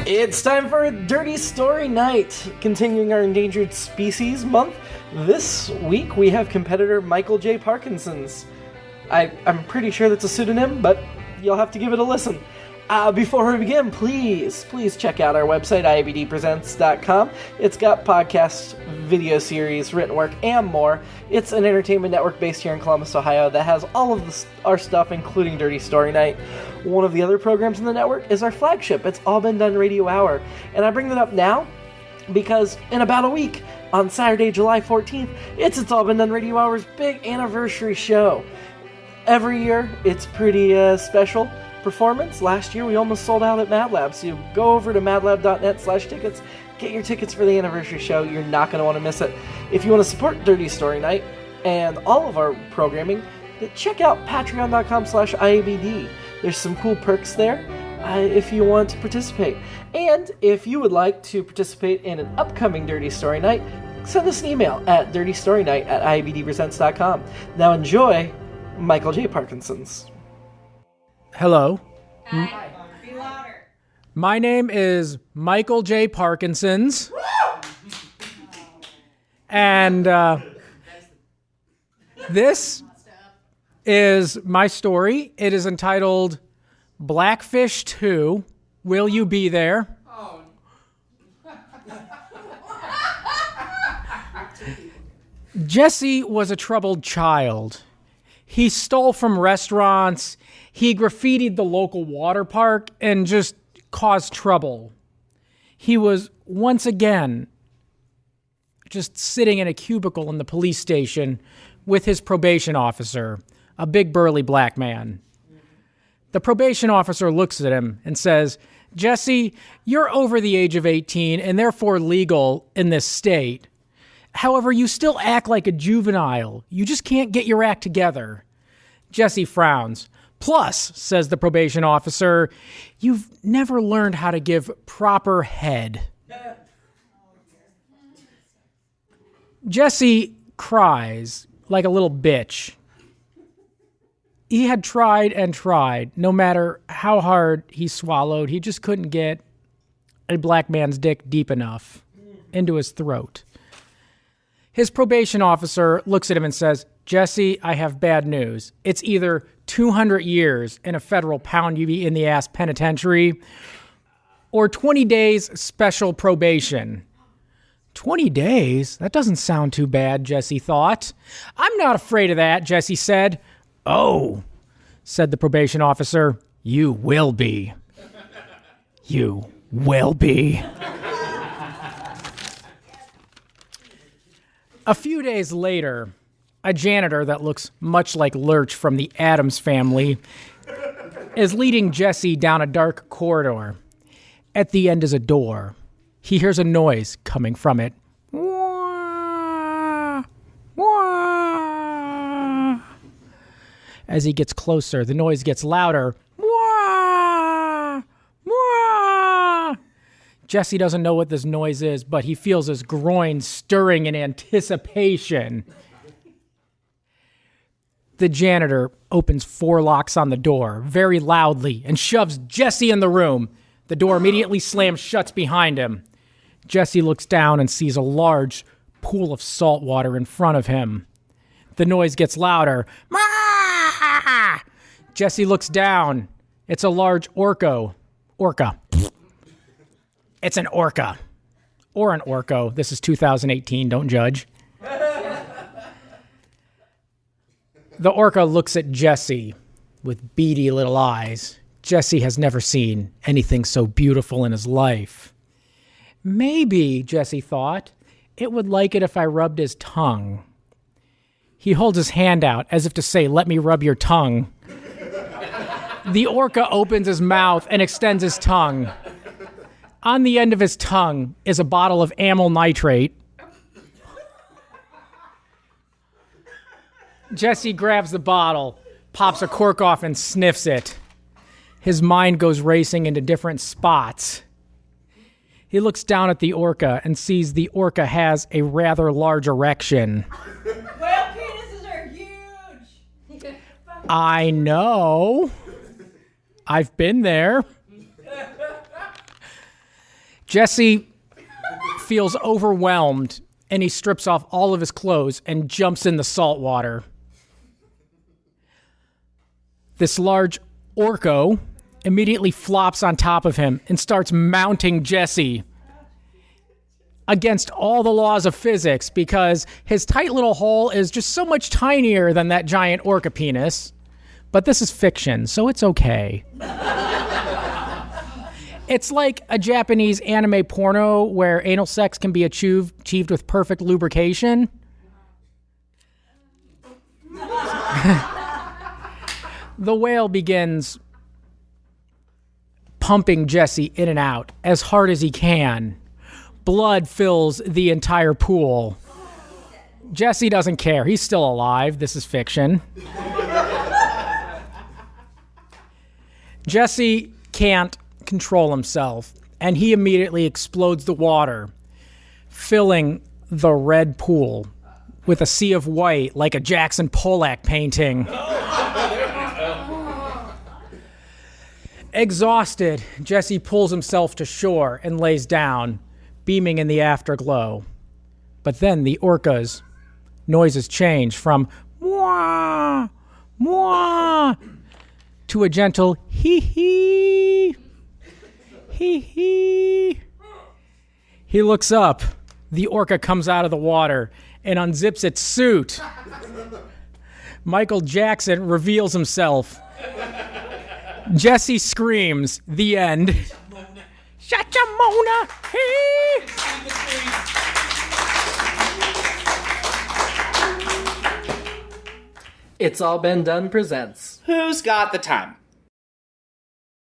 It's time for a Dirty Story Night, continuing our Endangered Species Month. This week we have competitor Michael J. Parkinson's. I'm pretty sure that's a pseudonym, but you'll have to give it a listen. Before we begin, please check out our website, IABDpresents.com. It's got podcasts, video series, written work, and more. It's an entertainment network based here in Columbus, Ohio that has all of our stuff, including Dirty Story Night. One of the other programs in the network is our flagship. It's All Been Done Radio Hour. And I bring that up now because in about a week, on Saturday, July 14th, it's All Been Done Radio Hour's big anniversary show. Every year, it's pretty special performance. Last year we almost sold out at Mad Lab, so you go over to madlab.net/tickets, get your tickets for the anniversary show. You're not going to want to miss it. If you want to support Dirty Story Night and all of our programming, check out patreon.com/IABD. There's some cool perks there if you want to participate. And if you would like to participate in an upcoming Dirty Story Night, send us an email at dirtystorynight@iabdpresents.com. Now enjoy Michael J. Parkinson's. Hello. Hi. Be louder. My name is Michael J. Parkinson's. And this is my story. It is entitled Blackfish 2. Will you be there? Oh. Jesse was a troubled child. He stole from restaurants. He graffitied the local water park and just caused trouble. He was once again just sitting in a cubicle in the police station with his probation officer, a big burly black man. The probation officer looks at him and says, "Jesse, you're over the age of 18 and therefore legal in this state. However, you still act like a juvenile. You just can't get your act together." Jesse frowns. "Plus," says the probation officer, "you've never learned how to give proper head." Jesse cries like a little bitch. He had tried and tried. No matter how hard he swallowed, he just couldn't get a black man's dick deep enough into his throat. His probation officer looks at him and says, "Jesse, I have bad news. It's either 200 years in a federal pound-you-in-the-ass penitentiary or 20 days special probation." 20 days? That doesn't sound too bad, Jesse thought. "I'm not afraid of that," Jesse said. "Oh," said the probation officer, "you will be. You will be." A few days later, a janitor that looks much like Lurch from the Addams Family is leading Jesse down a dark corridor. At the end is a door. He hears a noise coming from it. Wah, wah. As he gets closer, the noise gets louder. Wah, wah. Jesse doesn't know what this noise is, but he feels his groin stirring in anticipation. The janitor opens 4 locks on the door very loudly and shoves Jesse in the room. The door immediately slams shut behind him. Jesse looks down and sees a large pool of salt water in front of him. The noise gets louder. Mah! Jesse looks down. It's a large orca. It's an orca. Or an orco. This is 2018, don't judge. The orca looks at Jesse with beady little eyes. Jesse has never seen anything so beautiful in his life. Maybe, Jesse thought, it would like it if I rubbed his tongue. He holds his hand out as if to say, "Let me rub your tongue." The orca opens his mouth and extends his tongue. On the end of his tongue is a bottle of amyl nitrate. Jesse grabs the bottle, pops a cork off, and sniffs it. His mind goes racing into different spots. He looks down at the orca and sees the orca has a rather large erection. Whale penises are huge. I know. I've been there. Jesse feels overwhelmed, and he strips off all of his clothes and jumps in the salt water. This large orco immediately flops on top of him and starts mounting Jesse against all the laws of physics because his tight little hole is just so much tinier than that giant orca penis. But this is fiction, so it's okay. It's like a Japanese anime porno where anal sex can be achieved with perfect lubrication. The whale begins pumping Jesse in and out as hard as he can. Blood fills the entire pool. Jesse doesn't care. He's still alive. This is fiction. Jesse can't control himself, and he immediately explodes the water, filling the red pool with a sea of white like a Jackson Pollock painting. Exhausted, Jesse pulls himself to shore and lays down, beaming in the afterglow. But then the orca's noises change from mwah, mwah, to a gentle hee-hee, hee-hee. He looks up. The orca comes out of the water and unzips its suit. Michael Jackson reveals himself. Jesse screams. The end. Shachamona, hey! It's All Been Done presents. Who's got the time?